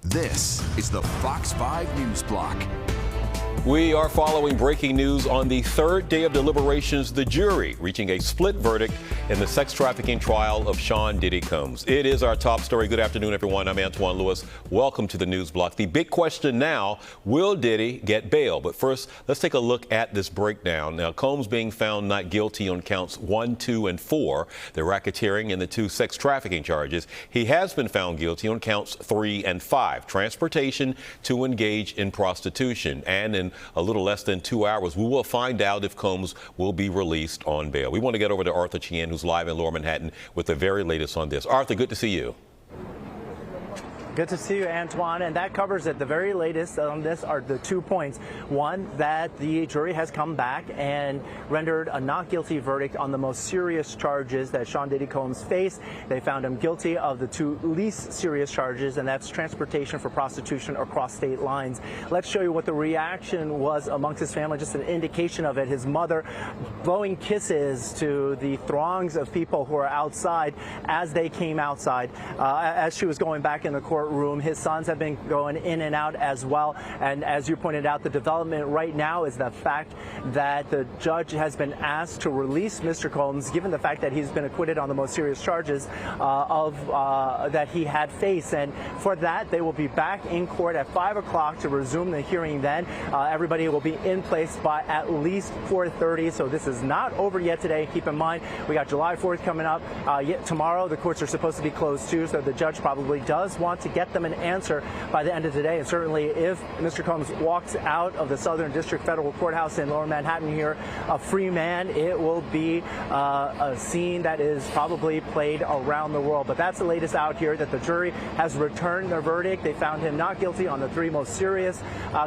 This is the Fox 5 News Block. We are following breaking news on the third day of deliberations, the jury reaching a split verdict in the sex trafficking trial of Sean Diddy Combs. It is our top story. Good afternoon, everyone. I'm Antoine Lewis. Welcome to the News Block. The big question now, will Diddy get bail? But first, let's take a look at this breakdown. Now, Combs being found not guilty on counts 1, 2, and 4, the racketeering and the 2 sex trafficking charges. He has been found guilty on counts 3 and 5, transportation to engage in prostitution. And in a little less than 2 hours, we will find out if Combs will be released on bail. We want to get over to Arthur Chien, who's live in Lower Manhattan with the very latest on this. Arthur, good to see you. Good to see you, Antoine. And that covers it. The very latest on this are the 2 points. One, that the jury has come back and rendered a not guilty verdict on the most serious charges that Sean Diddy Combs faced. They found him guilty of the 2 least serious charges, and that's transportation for prostitution across state lines. Let's show you what the reaction was amongst his family, just an indication of it. His mother blowing kisses to the throngs of people who are outside as they came outside, as she was going back in the courtroom. His sons have been going in and out as well. And as you pointed out, the development right now is the fact that the judge has been asked to release Mr. Combs, given the fact that he's been acquitted on the most serious charges that he had faced. And for that, they will be back in court at 5 o'clock to resume the hearing then. Everybody will be in place by at least 4:30. So this is not over yet today. Keep in mind, we got July 4th coming up. Yet tomorrow, the courts are supposed to be closed too. So the judge probably does want to get them an answer by the end of the day. And certainly if Mr. Combs walks out of the Southern District Federal Courthouse in Lower Manhattan here a free man, it will be a scene that is probably played around the world. But that's the latest out here, that the jury has returned their verdict. They found him not guilty on the 3 most serious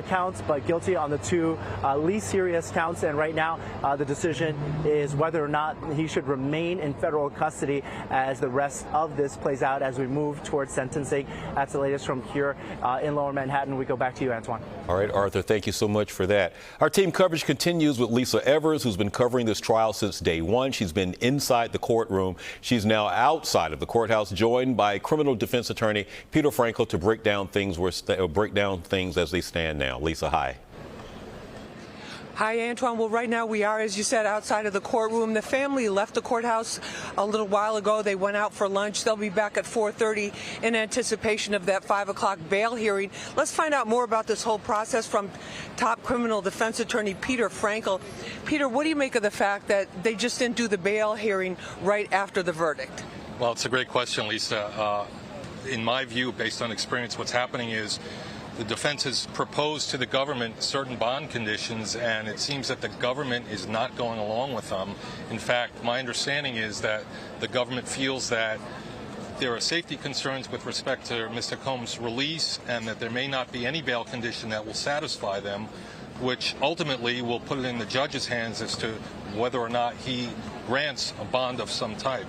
counts, but guilty on the 2 least serious counts. And right now the decision is whether or not he should remain in federal custody as the rest of this plays out as we move towards sentencing. That's the latest from here in Lower Manhattan. We go back to you, Antoine. All right, Arthur, thank you so much for that. Our team coverage continues with Lisa Evers, who's been covering this trial since day one. She's been inside the courtroom. She's now outside of the courthouse, joined by criminal defense attorney Peter Frankel to break down things as they stand now. Lisa, hi. Hi, Antoine. Well, right now we are, as you said, outside of the courtroom. The family left the courthouse a little while ago. They went out for lunch. They'll be back at 4:30 in anticipation of that 5 o'clock bail hearing. Let's find out more about this whole process from top criminal defense attorney Peter Frankel. Peter, what do you make of the fact that they just didn't do the bail hearing right after the verdict? Well, it's a great question, Lisa. In my view, based on experience, what's happening is the defense has proposed to the government certain bond conditions, and it seems that the government is not going along with them. In fact, my understanding is that the government feels that there are safety concerns with respect to Mr. Combs' release, and that there may not be any bail condition that will satisfy them, which ultimately will put it in the judge's hands as to whether or not he grants a bond of some type.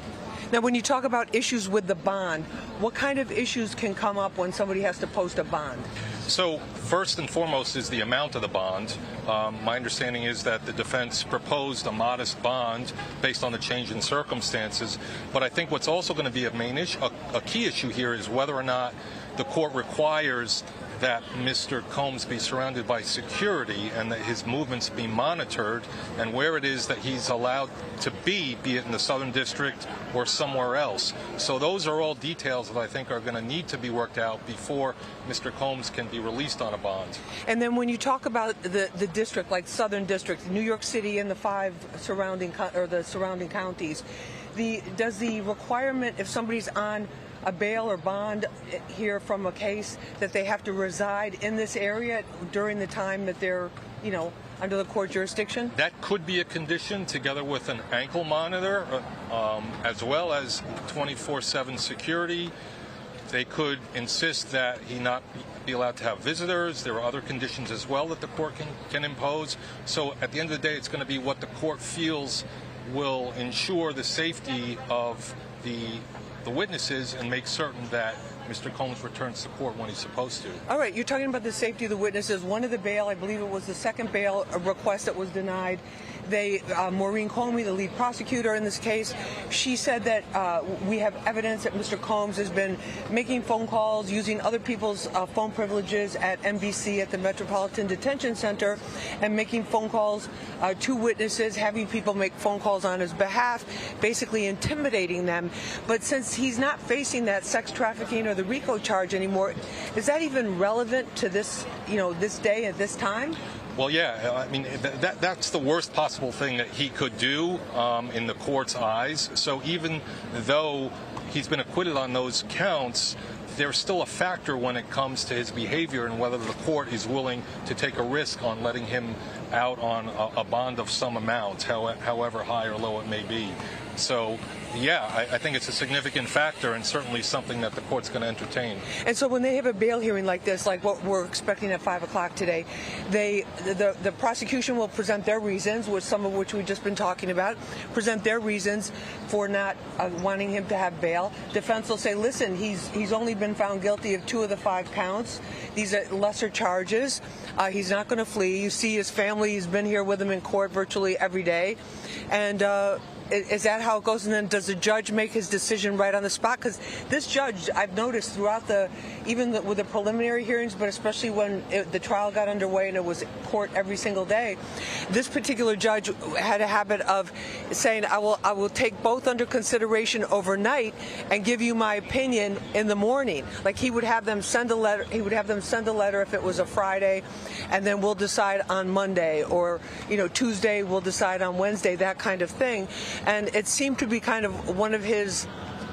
Now, when you talk about issues with the bond, what kind of issues can come up when somebody has to post a bond? So first and foremost is the amount of the bond. My understanding is that the defense proposed a modest bond based on the change in circumstances. But I think what's also going to be a key issue here is whether or not the court requires that Mr. Combs be surrounded by security and that his movements be monitored, and where it is that he's allowed to be it in the Southern District or somewhere else. So those are all details that I think are going to need to be worked out before Mr. Combs can be released on a bond. And then when you talk about the district, like Southern District, New York City and the 5 surrounding counties, does the requirement, if somebody's on a bail or bond here from a case, that they have to reside in this area during the time that they're, under the court jurisdiction? That could be a condition, together with an ankle monitor, as well as 24/7 security. They could insist that he not be allowed to have visitors. There are other conditions as well that the court can impose. So at the end of the day, it's going to be what the court feels will ensure the safety of the witnesses and make certain that Mr. Combs returns to court when he's supposed to. All right, you're talking about the safety of the witnesses. One of the bail, I believe it was the second bail request that was denied. Maureen Comey, the lead prosecutor in this case, she said that we have evidence that Mr. Combs has been making phone calls, using other people's phone privileges at NBC at the Metropolitan Detention Center, and making phone calls to witnesses, having people make phone calls on his behalf, basically intimidating them. But since he's not facing that sex trafficking or the RICO charge anymore, is that even relevant to this, this day at this time? Well, yeah, I mean, that's the worst possible thing that he could do in the court's eyes. So even though he's been acquitted on those counts, there's still a factor when it comes to his behavior and whether the court is willing to take a risk on letting him out on a bond of some amount, however high or low it may be. So, yeah, I think it's a significant factor and certainly something that the court's going to entertain. And so when they have a bail hearing like this, like what we're expecting at 5 o'clock today, the prosecution will present their reasons, which some of which we've just been talking about, present their reasons for not wanting him to have bail. Defense will say, listen, he's only been found guilty of 2 of the 5 counts. These are lesser charges. He's not going to flee. You see his family, he's been here with him in court virtually every day. And is that how it goes? And then does the judge make his decision right on the spot? Because this judge, I've noticed throughout with the preliminary hearings, but especially when the trial got underway and it was court every single day, this particular judge had a habit of saying, I will take both under consideration overnight and give you my opinion in the morning. Like he would have them send a letter. He would have them send a letter if it was a Friday, and then we'll decide on Monday, or Tuesday we'll decide on Wednesday, that kind of thing. And it seemed to be kind of one of his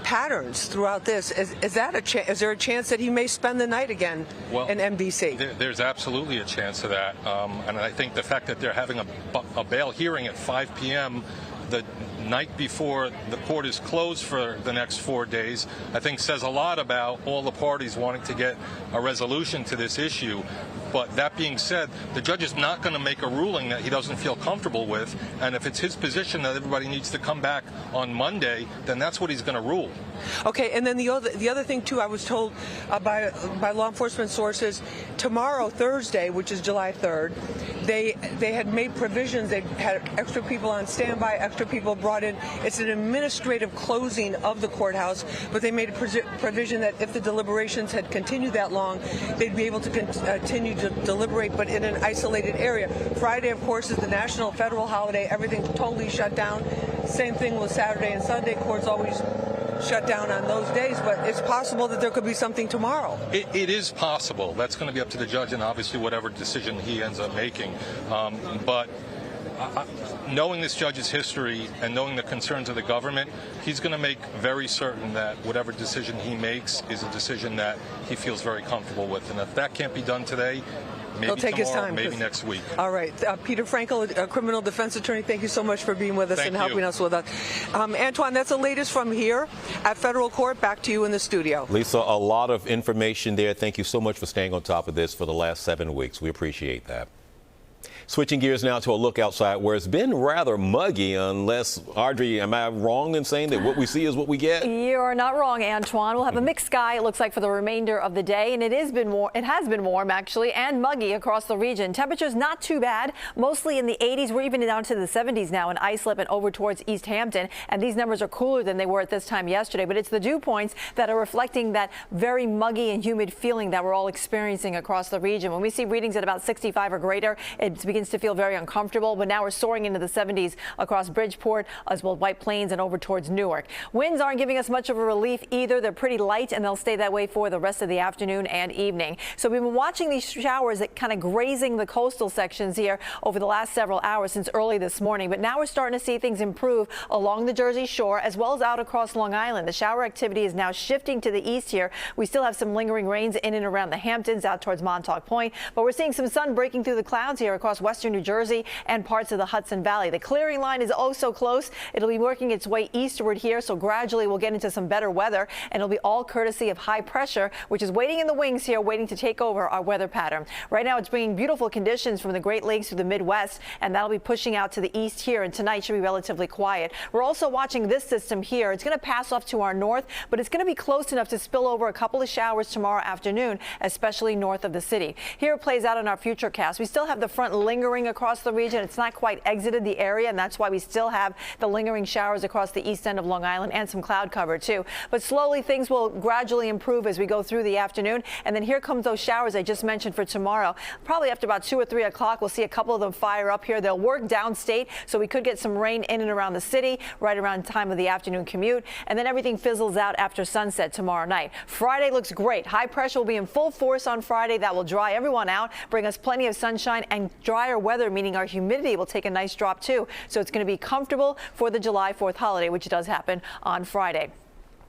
patterns throughout this. Is there a chance that he may spend the night again in NBC? There's absolutely a chance of that. And I think the fact that they're having a bail hearing at 5 p.m. the night before the court is closed for the next 4 days, I think says a lot about all the parties wanting to get a resolution to this issue. But that being said, the judge is not going to make a ruling that he doesn't feel comfortable with. And if it's his position that everybody needs to come back on Monday, then that's what he's going to rule. Okay, and then the other thing too, I was told by law enforcement sources, tomorrow, Thursday, which is July 3rd, they had made provisions. They had extra people on standby, extra people brought in. It's an administrative closing of the courthouse, but they made a provision that if the deliberations had continued that long, they'd be able to continue to deliberate, but in an isolated area. Friday, of course, is the national federal holiday. Everything's totally shut down. Same thing with Saturday and Sunday. Courts always shut down on those days, but it's possible that there could be something tomorrow. It is possible. That's going to be up to the judge and obviously whatever decision he ends up making. But knowing this judge's history and knowing the concerns of the government, he's going to make very certain that whatever decision he makes is a decision that he feels very comfortable with. And if that can't be done today, maybe He'll take tomorrow, his time, maybe next week. All right. Peter Frankel, a criminal defense attorney, thank you so much for being with us and helping us with that. Antoine, that's the latest from here at federal court. Back to you in the studio. Lisa, a lot of information there. Thank you so much for staying on top of this for the last 7 weeks. We appreciate that. Switching gears now to a look outside where it's been rather muggy, unless, Audrey, am I wrong in saying that what we see is what we get? You're not wrong, Antoine. We'll have a mixed sky, it looks like, for the remainder of the day, and it has been warm, actually, and muggy across the region. Temperatures not too bad, mostly in the 80s. We're even down to the 70s now in Islip and over towards East Hampton, and these numbers are cooler than they were at this time yesterday, but it's the dew points that are reflecting that very muggy and humid feeling that we're all experiencing across the region. When we see readings at about 65 or greater, it begins to feel very uncomfortable, but now we're soaring into the 70s across Bridgeport as well as White Plains and over towards Newark. Winds aren't giving us much of a relief either. They're pretty light and they'll stay that way for the rest of the afternoon and evening. So we've been watching these showers that kind of grazing the coastal sections here over the last several hours since early this morning, but now we're starting to see things improve along the Jersey Shore as well as out across Long Island. The shower activity is now shifting to the east here. We still have some lingering rains in and around the Hamptons out towards Montauk Point, but we're seeing some sun breaking through the clouds here across western New Jersey and parts of the Hudson Valley. The clearing line is oh so close. It'll be working its way eastward here, so gradually we'll get into some better weather, and it'll be all courtesy of high pressure, which is waiting in the wings here, waiting to take over our weather pattern. Right now it's bringing beautiful conditions from the Great Lakes to the Midwest, and that'll be pushing out to the east here, and tonight should be relatively quiet. We're also watching this system here. It's going to pass off to our north, but it's going to be close enough to spill over a couple of showers tomorrow afternoon, especially north of the city. Here it plays out in our future cast. We still have the front lingering lingering across the region. It's not quite exited the area, and that's why we still have the lingering showers across the east end of Long Island and some cloud cover too. But slowly things will gradually improve as we go through the afternoon. And then here comes those showers I just mentioned for tomorrow. Probably after about 2 or 3 o'clock, we'll see a couple of them fire up here. They'll work downstate, so we could get some rain in and around the city right around time of the afternoon commute. And then everything fizzles out after sunset tomorrow night. Friday looks great. High pressure will be in full force on Friday. That will dry everyone out, bring us plenty of sunshine and drier weather, meaning our humidity will take a nice drop too. So it's going to be comfortable for the July 4th holiday, which does happen on Friday.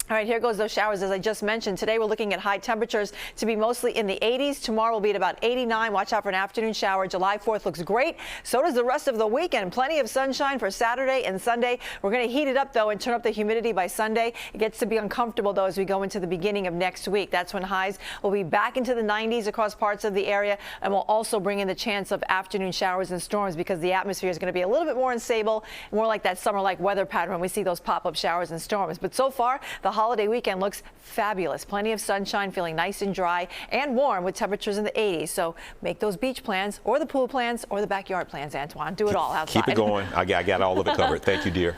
All right, here goes those showers as I just mentioned. Today we're looking at high temperatures to be mostly in the 80s. Tomorrow will be at about 89. Watch out for an afternoon shower. July 4th looks great. So does the rest of the weekend. Plenty of sunshine for Saturday and Sunday. We're going to heat it up, though, and turn up the humidity by Sunday. It gets to be uncomfortable, though, as we go into the beginning of next week. That's when highs will be back into the 90s across parts of the area, and we'll also bring in the chance of afternoon showers and storms because the atmosphere is going to be a little bit more unstable, more like that summer-like weather pattern when we see those pop-up showers and storms. But so far, the holiday weekend looks fabulous. Plenty of sunshine, feeling nice and dry and warm with temperatures in the 80s. So make those beach plans or the pool plans or the backyard plans, Antoine. Do it all outside. Keep it going. I got all of it covered. Thank you, dear.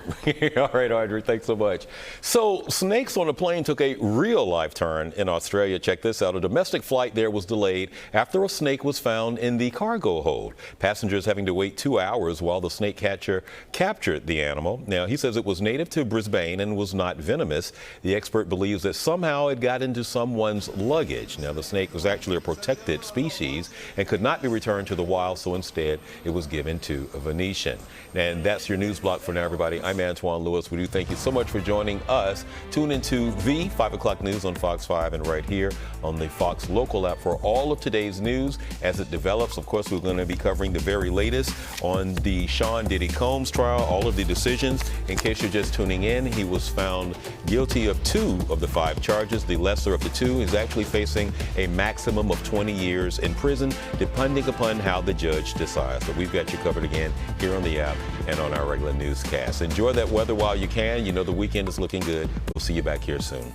All right, Audrey, thanks so much. So snakes on a plane took a real life turn in Australia. Check this out. A domestic flight there was delayed after a snake was found in the cargo hold. Passengers having to wait 2 hours while the snake catcher captured the animal. Now, he says it was native to Brisbane and was not venomous. The expert believes that somehow it got into someone's luggage. Now, the snake was actually a protected species and could not be returned to the wild, so instead it was given to a Venetian. And that's your news block for now, everybody. I'm Antoine Lewis. We do thank you so much for joining us. Tune into the 5 o'clock news on Fox 5 and right here on the Fox Local app for all of today's news as it develops. Of course, we're going to be covering the very latest on the Sean Diddy Combs trial, all of the decisions. In case you're just tuning in, he was found guilty of 2 of the 5 charges. The lesser of the 2 is actually facing a maximum of 20 years in prison, depending upon how the judge decides. But we've got you covered again here on the app and on our regular newscast. Enjoy that weather while you can. You know the weekend is looking good. We'll see you back here soon.